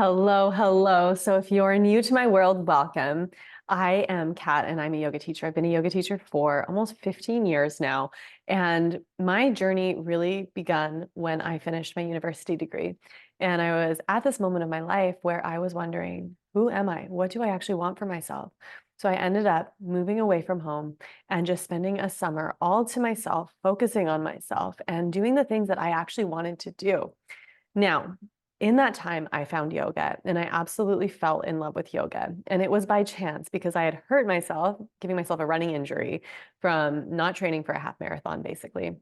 Hello, hello. So if you're new to my world, welcome. I am Kat and I'm a yoga teacher. I've been a yoga teacher for almost 15 years now. And my journey really begun when I finished my university degree. And I was at this moment of my life where I was wondering, who am I? What do I actually want for myself? So I ended up moving away from home and just spending a summer all to myself, focusing on myself and doing the things that I actually wanted to do. Now, in that time, I found yoga and I absolutely fell in love with yoga. And it was by chance because I had hurt myself, giving myself a running injury from not training for a half marathon, basically.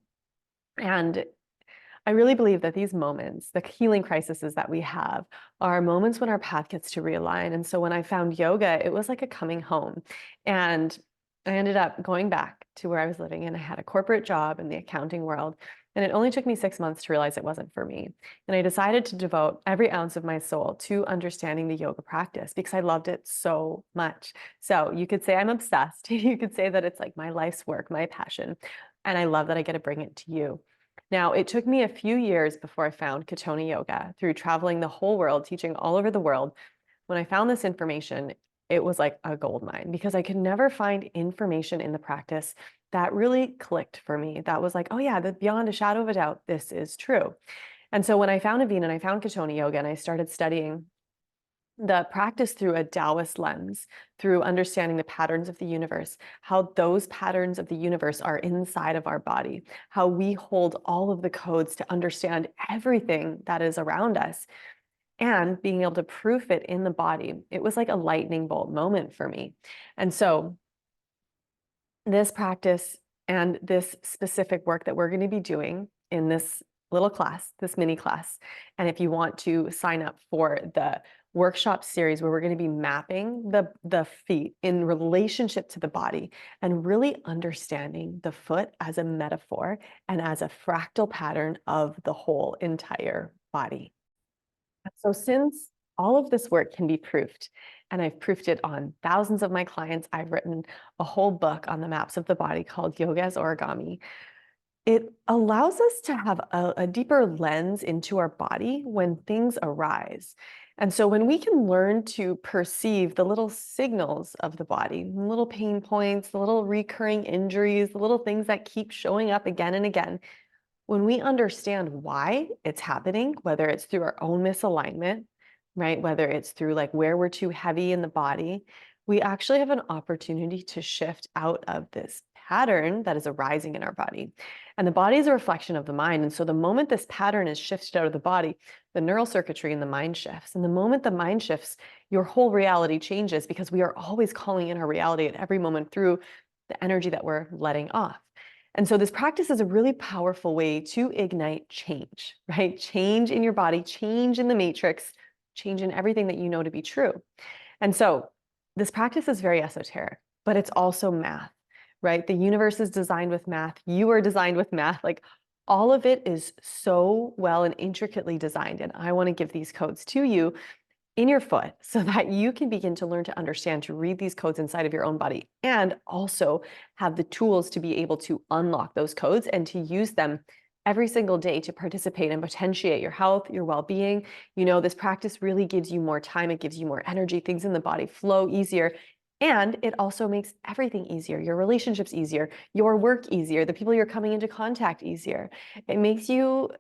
And I really believe that these moments, the healing crises that we have, are moments when our path gets to realign. And so when I found yoga, it was like a coming home. And I ended up going back to where I was living, and I had a corporate job in the accounting world. And it only took me 6 months to realize it wasn't for me. And I decided to devote every ounce of my soul to understanding the yoga practice because I loved it so much. So you could say I'm obsessed. You could say that it's like my life's work, my passion. And I love that I get to bring it to you. Now, it took me a few years before I found Katonah yoga through traveling the whole world, teaching all over the world. When I found this information, it was like a gold mine because I could never find information in the practice that really clicked for me. That was like, oh yeah, beyond a shadow of a doubt, this is true. And so when I found Aveen and I found Katonah yoga and I started studying the practice through a Taoist lens, through understanding the patterns of the universe, how those patterns of the universe are inside of our body, how we hold all of the codes to understand everything that is around us, and being able to proof it in the body. It was like a lightning bolt moment for me. And so this practice and this specific work that we're going to be doing in this little class, this mini class. And if you want to sign up for the workshop series where we're going to be mapping the feet in relationship to the body and really understanding the foot as a metaphor and as a fractal pattern of the whole entire body. So since all of this work can be proofed, and I've proofed it on thousands of my clients, I've written a whole book on the maps of the body called Yoga as Origami. It allows us to have a deeper lens into our body when things arise. And so when we can learn to perceive the little signals of the body, little pain points, the little recurring injuries, the little things that keep showing up again and again, when we understand why it's happening, whether it's through our own misalignment, right? Whether it's through like where we're too heavy in the body, we actually have an opportunity to shift out of this pattern that is arising in our body. And the body is a reflection of the mind. And so the moment this pattern is shifted out of the body, the neural circuitry in the mind shifts. And the moment the mind shifts, your whole reality changes because we are always calling in our reality at every moment through the energy that we're letting off. And so this practice is a really powerful way to ignite change, right? Change in your body, change in the matrix, change in everything that you know to be true. And so this practice is very esoteric, but it's also math, right? The universe is designed with math. You are designed with math. Like all of it is so well and intricately designed. And I want to give these codes to you in your foot so that you can begin to learn to understand, to read these codes inside of your own body, and also have the tools to be able to unlock those codes and to use them every single day to participate and potentiate your health, your well-being. You know, this practice really gives you more time. It gives you more energy. Things in the body flow easier. And it also makes everything easier, your relationships easier, your work easier, the people you're coming into contact easier. It makes you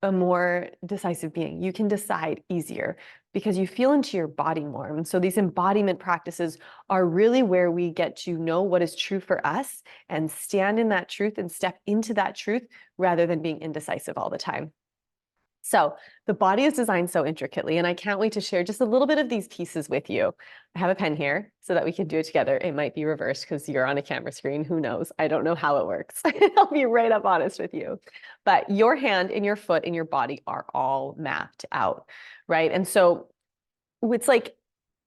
a more decisive being. You can decide easier because you feel into your body more. And so these embodiment practices are really where we get to know what is true for us and stand in that truth and step into that truth rather than being indecisive all the time. So the body is designed so intricately, and I can't wait to share just a little bit of these pieces with you. I have a pen here so that we can do it together. It might be reversed because you're on a camera screen. Who knows? I don't know how it works. I'll be right up honest with you. But your hand and your foot and your body are all mapped out, right? And so it's like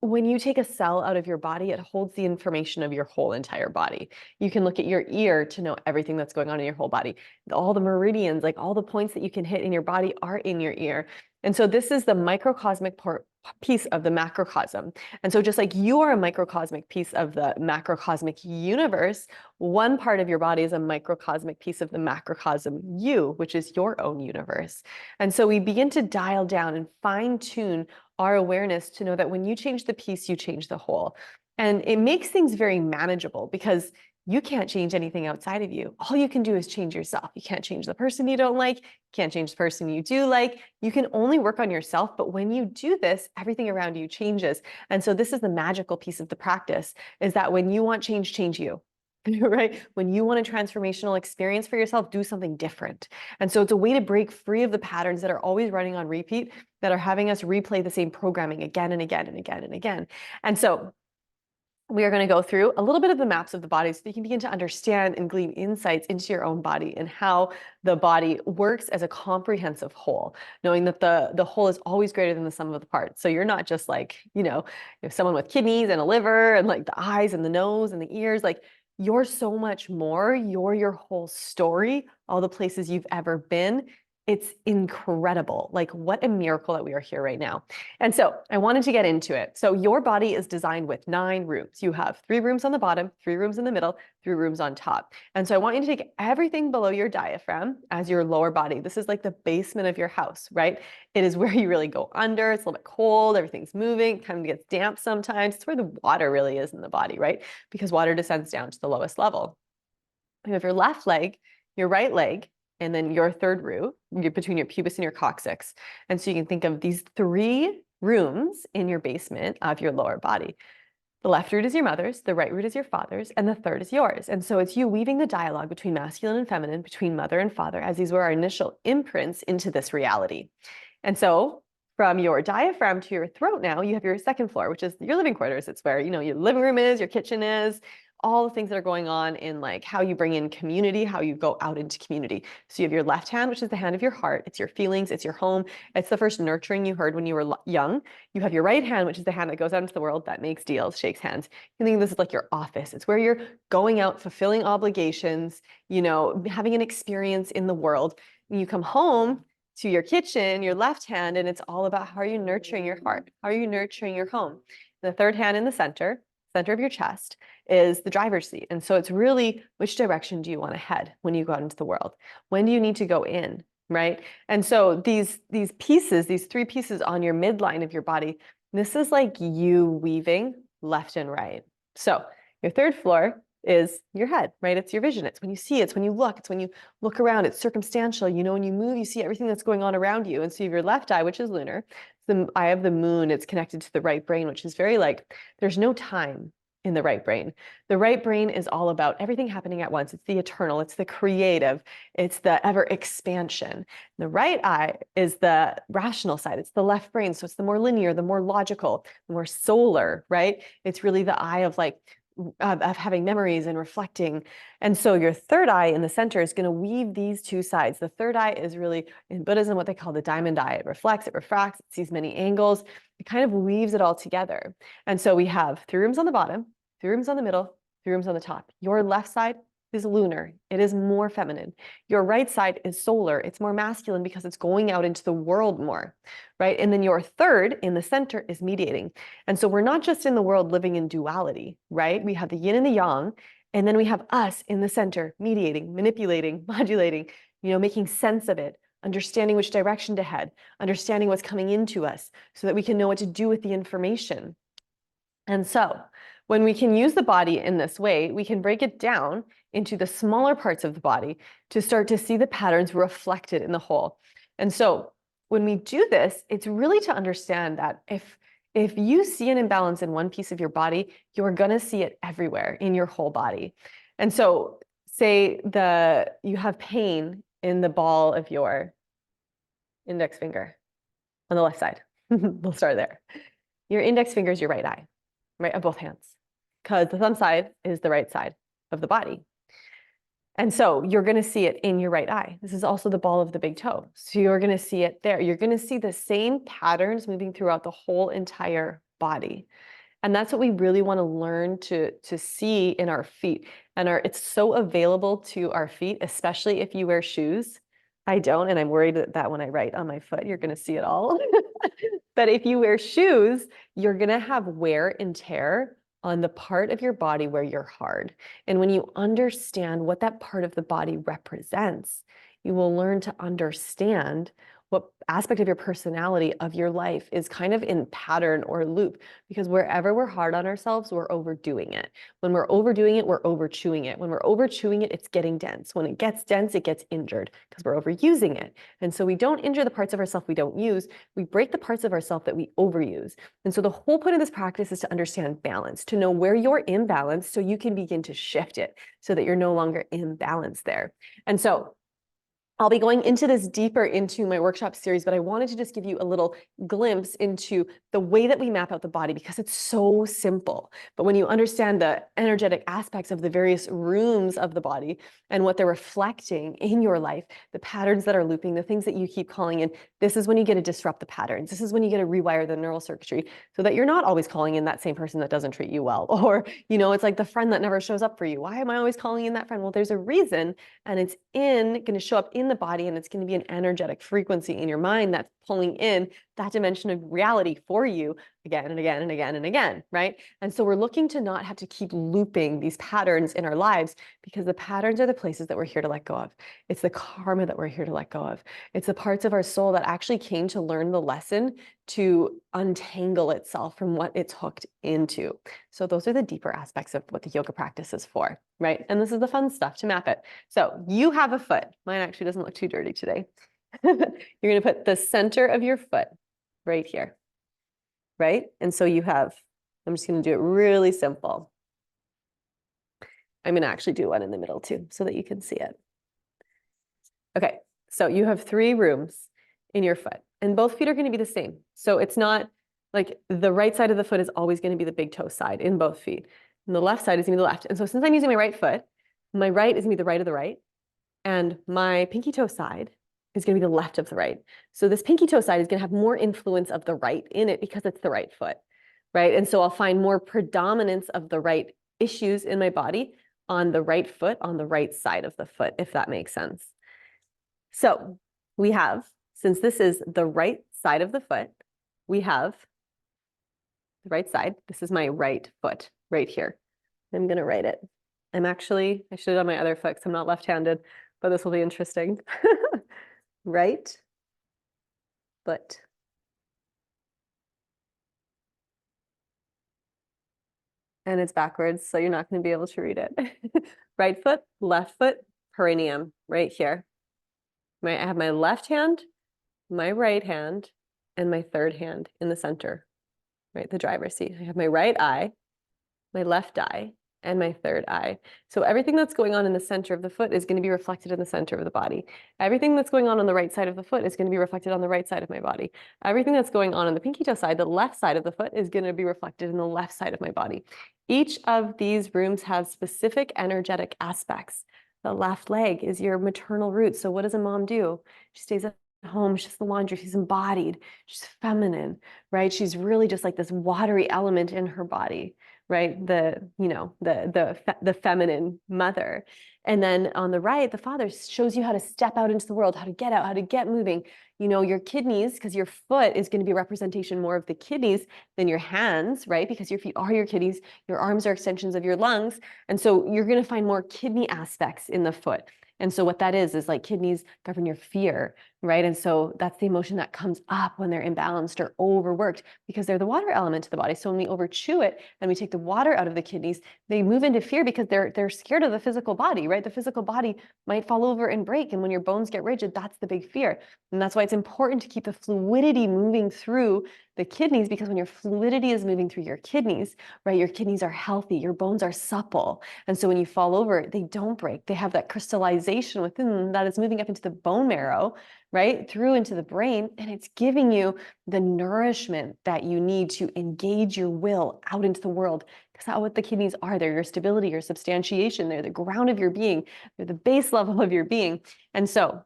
when you take a cell out of your body, it holds the information of your whole entire body. You can look at your ear to know everything that's going on in your whole body. All the meridians, like all the points that you can hit in your body are in your ear. And so this is the microcosmic piece of the macrocosm. And so just like you are a microcosmic piece of the macrocosmic universe, one part of your body is a microcosmic piece of the macrocosm you, which is your own universe. And so we begin to dial down and fine tune our awareness to know that when you change the piece, you change the whole. And it makes things very manageable because you can't change anything outside of you. All you can do is change yourself. You can't change the person you don't like. You can't change the person you do like. You can only work on yourself. But when you do this, everything around you changes. And so this is the magical piece of the practice, is that when you want change, change you. Right? When you want a transformational experience for yourself, do something different. And so it's a way to break free of the patterns that are always running on repeat, that are having us replay the same programming again and again and again and again. And so we are going to go through a little bit of the maps of the body so that you can begin to understand and glean insights into your own body and how the body works as a comprehensive whole, knowing that the whole is always greater than the sum of the parts. So you're not just like, if someone with kidneys and a liver and like the eyes and the nose and the ears, like you're so much more. You're your whole story, all the places you've ever been. It's incredible. Like, what a miracle that we are here right now. And so I wanted to get into it. So your body is designed with 9 rooms. You have 3 rooms on the bottom, 3 rooms in the middle, 3 rooms on top. And so I want you to take everything below your diaphragm as your lower body. This is like the basement of your house, right? It is where you really go under. It's a little bit cold. Everything's moving, kind of gets damp sometimes. It's where the water really is in the body, right? Because water descends down to the lowest level. You have your left leg, your right leg, and then your third root between your pubis and your coccyx. And so you can think of these 3 rooms in your basement of your lower body. The left root is your mother's, the right root is your father's, and the third is yours. And so it's you weaving the dialogue between masculine and feminine, between mother and father, as these were our initial imprints into this reality. And so from your diaphragm to your throat now, you have your second floor, which is your living quarters. It's where, your living room is, your kitchen is, all the things that are going on in like how you bring in community, how you go out into community. So you have your left hand, which is the hand of your heart. It's your feelings, it's your home. It's the first nurturing you heard when you were young. You have your right hand, which is the hand that goes out into the world, that makes deals, shakes hands. You think this is like your office. It's where you're going out, fulfilling obligations, having an experience in the world. When you come home to your kitchen, your left hand, and it's all about how are you nurturing your heart? How are you nurturing your home? The third hand in the center of your chest, is the driver's seat. And so it's really, which direction do you want to head when you go out into the world? When do you need to go in, right? And so these pieces, these 3 pieces on your midline of your body, this is like you weaving left and right. So your third floor is your head, right? It's your vision. It's when you see, it's when you look around, it's circumstantial. When you move, you see everything that's going on around you. And so you have your left eye, which is lunar. The eye of the moon, it's connected to the right brain, which is very like, there's no time in the right brain. The right brain is all about everything happening at once. It's the eternal, it's the creative, it's the ever expansion. The right eye is the rational side. It's the left brain. So it's the more linear, the more logical, the more solar, right? It's really the eye of like, of having memories and reflecting. And so your third eye in the center is going to weave these 2 sides. The third eye is really, in Buddhism, what they call the diamond eye. It reflects, it refracts, it sees many angles. It kind of weaves it all together. And so we have 3 rooms on the bottom, 3 rooms on the middle, 3 rooms on the top. Your left side is lunar. It is more feminine. Your right side is solar. It's more masculine because it's going out into the world more, right? And then your third in the center is mediating. And so we're not just in the world living in duality, right? We have the yin and the yang, and then we have us in the center, mediating, manipulating, modulating, making sense of it, understanding which direction to head, understanding what's coming into us so that we can know what to do with the information. And so when we can use the body in this way, we can break it down into the smaller parts of the body to start to see the patterns reflected in the whole. And so when we do this, it's really to understand that if you see an imbalance in one piece of your body, you're going to see it everywhere in your whole body. And so say you have pain in the ball of your index finger on the left side. We'll start there. Your index finger is your right eye, right, of both hands, because the thumb side is the right side of the body. And so you're going to see it in your right eye. This is also the ball of the big toe. So you're going to see it there. You're going to see the same patterns moving throughout the whole entire body. And that's what we really want to learn to see in our feet. And it's so available to our feet, especially if you wear shoes. I don't, and I'm worried that when I write on my foot, you're going to see it all. But if you wear shoes, you're going to have wear and tear on the part of your body where you're hard. And when you understand what that part of the body represents, you will learn to understand what aspect of your personality, of your life, is kind of in pattern or loop. Because wherever we're hard on ourselves, we're overdoing it. When we're overdoing it, we're overchewing it. When we're overchewing it, it's getting dense. When it gets dense, it gets injured because we're overusing it. And so we don't injure the parts of ourselves we don't use. We break the parts of ourselves that we overuse. And so the whole point of this practice is to understand balance, to know where you're imbalanced so you can begin to shift it so that you're no longer imbalanced there. And so I'll be going into this deeper into my workshop series, but I wanted to just give you a little glimpse into the way that we map out the body because it's so simple. But when you understand the energetic aspects of the various rooms of the body and what they're reflecting in your life, the patterns that are looping, the things that you keep calling in, this is when you get to disrupt the patterns. This is when you get to rewire the neural circuitry so that you're not always calling in that same person that doesn't treat you well. Or, it's like the friend that never shows up for you. Why am I always calling in that friend? Well, there's a reason, and it's going to show up in the body, and it's going to be an energetic frequency in your mind that's pulling in that dimension of reality for you again and again and again and again, right? And so we're looking to not have to keep looping these patterns in our lives because the patterns are the places that we're here to let go of. It's the karma that we're here to let go of. It's the parts of our soul that actually came to learn the lesson to untangle itself from what it's hooked into. So those are the deeper aspects of what the yoga practice is for, right? And this is the fun stuff to map it. So you have a foot. Mine actually doesn't look too dirty today. You're going to put the center of your foot right here, right? And so you have, I'm just going to do it really simple. I'm going to actually do one in the middle too, so that you can see it. Okay, so you have 3 rooms in your foot, and both feet are going to be the same. So it's not like the right side of the foot is always going to be the big toe side in both feet, and the left side is going to be the left. And so since I'm using my right foot, my right is going to be the right of the right, and my pinky toe side is going to be the left of the right. So this pinky toe side is going to have more influence of the right in it because it's the right foot, right? And so I'll find more predominance of the right issues in my body on the right foot, on the right side of the foot, if that makes sense. So we have, since this is the right side of the foot, we have the right side. This is my right foot right here. I'm going to write it. I should have done my other foot because I'm not left-handed, but this will be interesting. Right foot. And it's backwards, so you're not going to be able to read it. Right foot, left foot, perineum, right here. I have my left hand, my right hand, and my third hand in the center, right? The driver's seat. I have my right eye, my left eye, and my third eye. So everything that's going on in the center of the foot is going to be reflected in the center of the body. Everything that's going on the right side of the foot is going to be reflected on the right side of my body. Everything that's going on the pinky toe side, the left side of the foot, is going to be reflected in the left side of my body. Each of these rooms has specific energetic aspects. The left leg is your maternal root. So what does a mom do? She stays at home, she does the laundry, she's embodied, she's feminine, right? She's really just like this watery element in her body, right? The feminine mother. And then on the right, the father shows you how to step out into the world, how to get out, how to get moving. Your kidneys, because your foot is going to be a representation more of the kidneys than your hands, right? Because your feet are your kidneys, your arms are extensions of your lungs. And so you're going to find more kidney aspects in the foot. And so what that is like kidneys govern your fear, right? And so that's the emotion that comes up when they're imbalanced or overworked because they're the water element to the body. So when we overchew it and we take the water out of the kidneys, they move into fear because they're scared of the physical body, right? The physical body might fall over and break. And when your bones get rigid, that's the big fear. And that's why it's important to keep the fluidity moving through the kidneys, because when your fluidity is moving through your kidneys, right, your kidneys are healthy, your bones are supple. And so when you fall over, they don't break. They have that crystallization within them that is moving up into the bone marrow, right, through into the brain, and it's giving you the nourishment that you need to engage your will out into the world. Because that's what the kidneys are. They're your stability, your substantiation. They're the ground of your being. They're the base level of your being. And so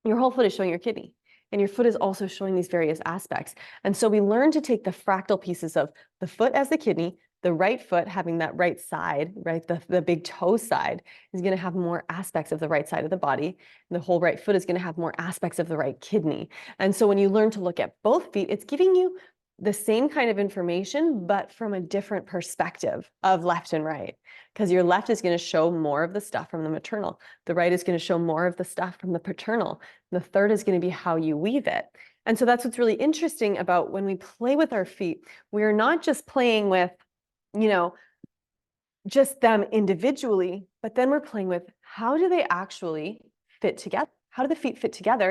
your whole foot is showing your kidney. And your foot is also showing these various aspects. And so we learn to take the fractal pieces of the foot as the kidney, The right foot having that right side, right, the big toe side is going to have more aspects of the right side of the body. The whole right foot is going to have more aspects of the right kidney. And so when you learn to look at both feet, it's giving you the same kind of information, but from a different perspective of left and right. Because your left is going to show more of the stuff from the maternal. The right is going to show more of the stuff from the paternal. The third is going to be how you weave it. And so that's what's really interesting about when we play with our feet. We're not just playing with, just them individually, but then we're playing with how do they actually fit together? How do the feet fit together?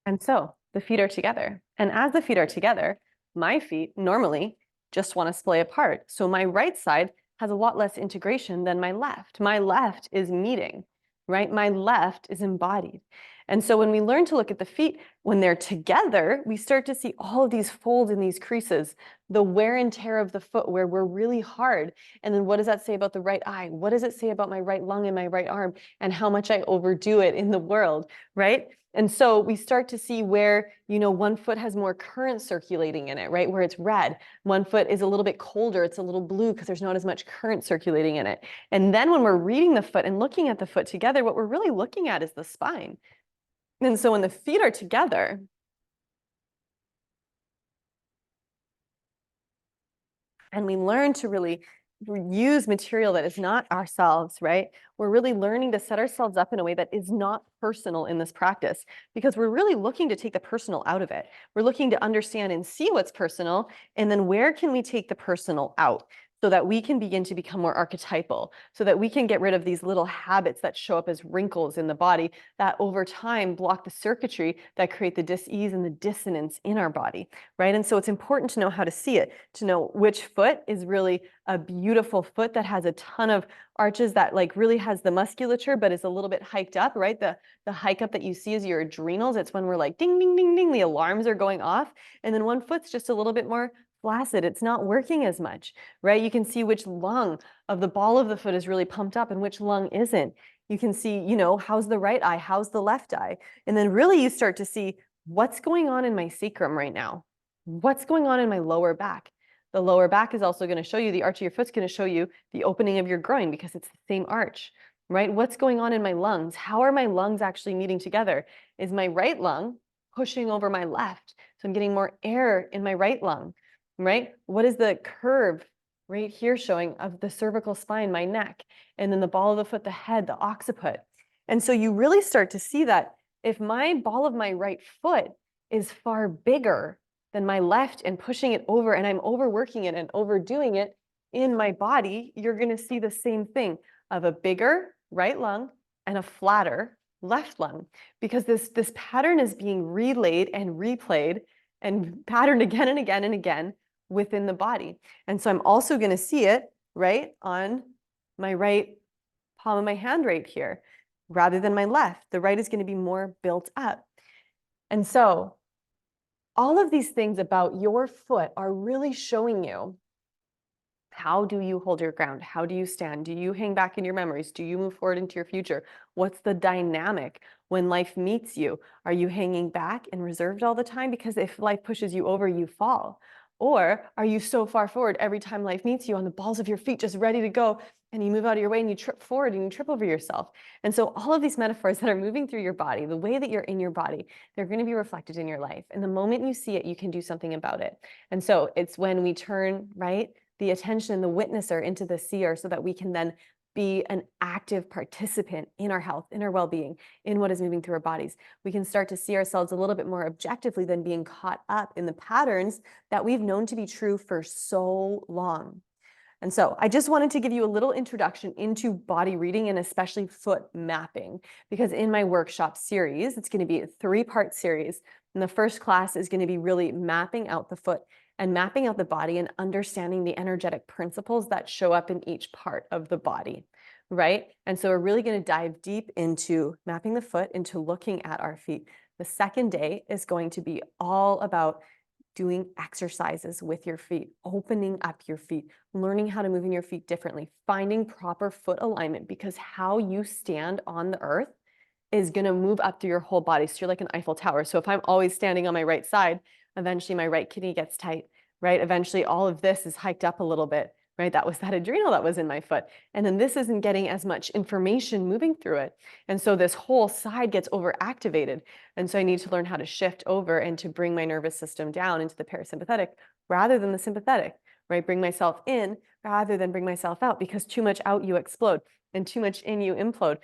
And so the feet are together. And as the feet are together, my feet normally just want to splay apart. So my right side has a lot less integration than my left. My left is meeting, right? My left is embodied. And so when we learn to look at the feet, when they're together, we start to see all of these folds and these creases, the wear and tear of the foot where we're really hard. And then what does that say about the right eye? What does it say about my right lung and my right arm and how much I overdo it in the world, right? And so we start to see where, one foot has more current circulating in it, right? Where it's red. One foot is a little bit colder. It's a little blue because there's not as much current circulating in it. And then when we're reading the foot and looking at the foot together, what we're really looking at is the spine. And so when the feet are together, and we learn to really use material that is not ourselves, right? We're really learning to set ourselves up in a way that is not personal in this practice, because we're really looking to take the personal out of it. We're looking to understand and see what's personal, and then where can we take the personal out, so that we can begin to become more archetypal, so that we can get rid of these little habits that show up as wrinkles in the body that over time block the circuitry that create the dis-ease and the dissonance in our body, right? And so it's important to know how to see it, to know which foot is really a beautiful foot that has a ton of arches, that like really has the musculature, but is a little bit hiked up, right? The hike up that you see is your adrenals. It's when we're like ding, ding, ding, ding, the alarms are going off. And then one foot's just a little bit more flaccid. It's not working as much, right? You can see which lung of the ball of the foot is really pumped up and which lung isn't. You can see, how's the right eye, how's the left eye? And then really you start to see what's going on in my sacrum right now. What's going on in my lower back? The lower back is also going to show you, the arch of your foot's going to show you the opening of your groin because it's the same arch, right? What's going on in my lungs? How are my lungs actually meeting together? Is my right lung pushing over my left? So I'm getting more air in my right lung, right? What is the curve right here showing of the cervical spine, my neck, and then the ball of the foot, the head, the occiput. And so you really start to see that if my ball of my right foot is far bigger than my left and pushing it over, and I'm overworking it and overdoing it in my body, you're going to see the same thing of a bigger right lung and a flatter left lung, because this pattern is being relayed and replayed and patterned again and again and again within the body. And so I'm also going to see it right on my right palm of my hand right here, rather than my left. The right is going to be more built up. And so all of these things about your foot are really showing you, how do you hold your ground? How do you stand? Do you hang back in your memories? Do you move forward into your future? What's the dynamic when life meets you? Are you hanging back and reserved all the time? Because if life pushes you over, you fall. Or are you so far forward every time life meets you on the balls of your feet, just ready to go, and you move out of your way and you trip forward and you trip over yourself? And so all of these metaphors that are moving through your body, the way that you're in your body, they're going to be reflected in your life. And the moment you see it, you can do something about it. And so it's when we turn, right, the attention and the witnesser into the seer, so that we can then be an active participant in our health, in our well-being, in what is moving through our bodies. We can start to see ourselves a little bit more objectively than being caught up in the patterns that we've known to be true for so long. And so I just wanted to give you a little introduction into body reading, and especially foot mapping, because in my workshop series, it's going to be a 3-part series. And the first class is going to be really mapping out the foot and mapping out the body and understanding the energetic principles that show up in each part of the body, right? And so we're really going to dive deep into mapping the foot, into looking at our feet. The second day is going to be all about doing exercises with your feet, opening up your feet, learning how to move in your feet differently, finding proper foot alignment, because how you stand on the earth is going to move up through your whole body. So you're like an Eiffel Tower. So if I'm always standing on my right side, eventually my right kidney gets tight, right? Eventually all of this is hiked up a little bit, right? That was that adrenal that was in my foot. And then this isn't getting as much information moving through it. And so this whole side gets overactivated. And so I need to learn how to shift over and to bring my nervous system down into the parasympathetic rather than the sympathetic, right? Bring myself in rather than bring myself out, because too much out, you explode, and too much in, you implode.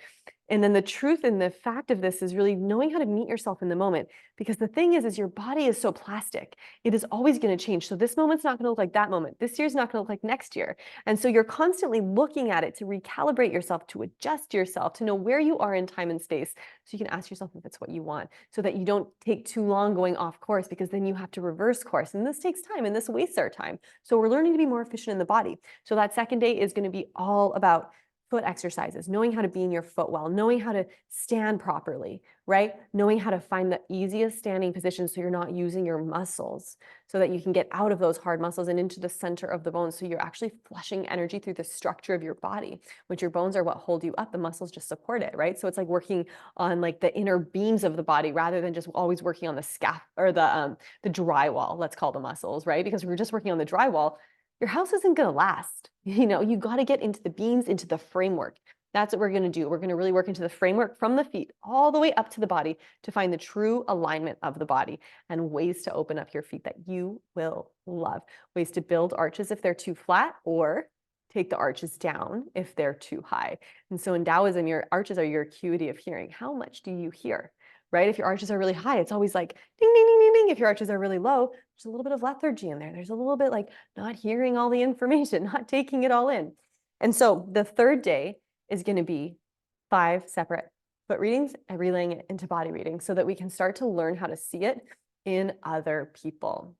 And then the truth and the fact of this is really knowing how to meet yourself in the moment. Because the thing is your body is so plastic. It is always going to change. So this moment's not going to look like that moment. This year's not going to look like next year. And so you're constantly looking at it to recalibrate yourself, to adjust yourself, to know where you are in time and space. So you can ask yourself if it's what you want, so that you don't take too long going off course, because then you have to reverse course. And this takes time and this wastes our time. So we're learning to be more efficient in the body. So that second day is going to be all about foot exercises, knowing how to be in your foot well, knowing how to stand properly, right? Knowing how to find the easiest standing position so you're not using your muscles, so that you can get out of those hard muscles and into the center of the bones. So you're actually flushing energy through the structure of your body, which your bones are what hold you up. The muscles just support it, right? So it's like working on like the inner beams of the body rather than just always working on the scaf or the drywall, let's call the muscles, right? Because if we're just working on the drywall, your house isn't going to last. You got to get into the beams, into the framework. That's what we're going to do. We're going to really work into the framework from the feet all the way up to the body to find the true alignment of the body, and ways to open up your feet that you will love. Ways to build arches if they're too flat, or take the arches down if they're too high. And so in Taoism, your arches are your acuity of hearing. How much do you hear? Right? If your arches are really high, it's always like ding, ding, ding, ding, ding. If your arches are really low, there's a little bit of lethargy in there. There's a little bit like not hearing all the information, not taking it all in. And so the third day is going to be 5 separate foot readings and relaying it into body readings, so that we can start to learn how to see it in other people.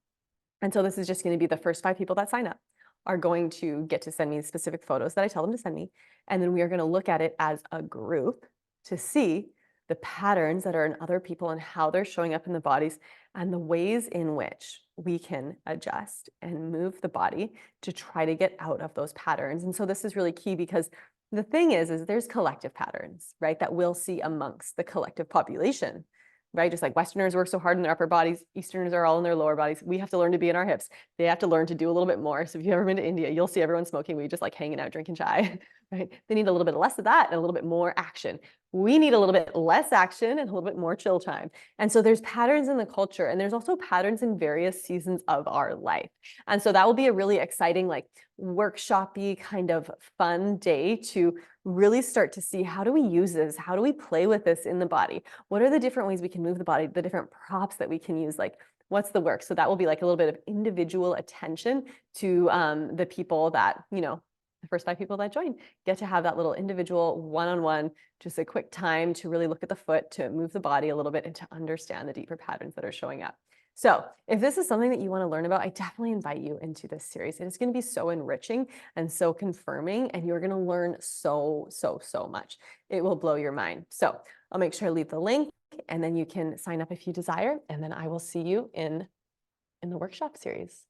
And so this is just going to be the first 5 people that sign up are going to get to send me specific photos that I tell them to send me. And then we are going to look at it as a group to see the patterns that are in other people and how they're showing up in the bodies, and the ways in which we can adjust and move the body to try to get out of those patterns. And so this is really key, because the thing is there's collective patterns, right, that we'll see amongst the collective population, right? Just like Westerners work so hard in their upper bodies, Easterners are all in their lower bodies. We have to learn to be in our hips. They have to learn to do a little bit more. So if you've ever been to India, you'll see everyone smoking weed, just like hanging out, drinking chai, right? They need a little bit less of that and a little bit more action. We need a little bit less action and a little bit more chill time. And so there's patterns in the culture, and there's also patterns in various seasons of our life. And so that will be a really exciting, like workshop-y kind of fun day to really start to see, how do we use this? How do we play with this in the body? What are the different ways we can move the body, the different props that we can use? Like, what's the work? So that will be like a little bit of individual attention to the people that, the first 5 people that join get to have that little individual one-on-one, just a quick time to really look at the foot, to move the body a little bit, and to understand the deeper patterns that are showing up. So if this is something that you want to learn about, I definitely invite you into this series. It's going to be so enriching and so confirming, and you're going to learn so, so, so much. It will blow your mind. So I'll make sure I leave the link, and then you can sign up if you desire, and then I will see you in the workshop series.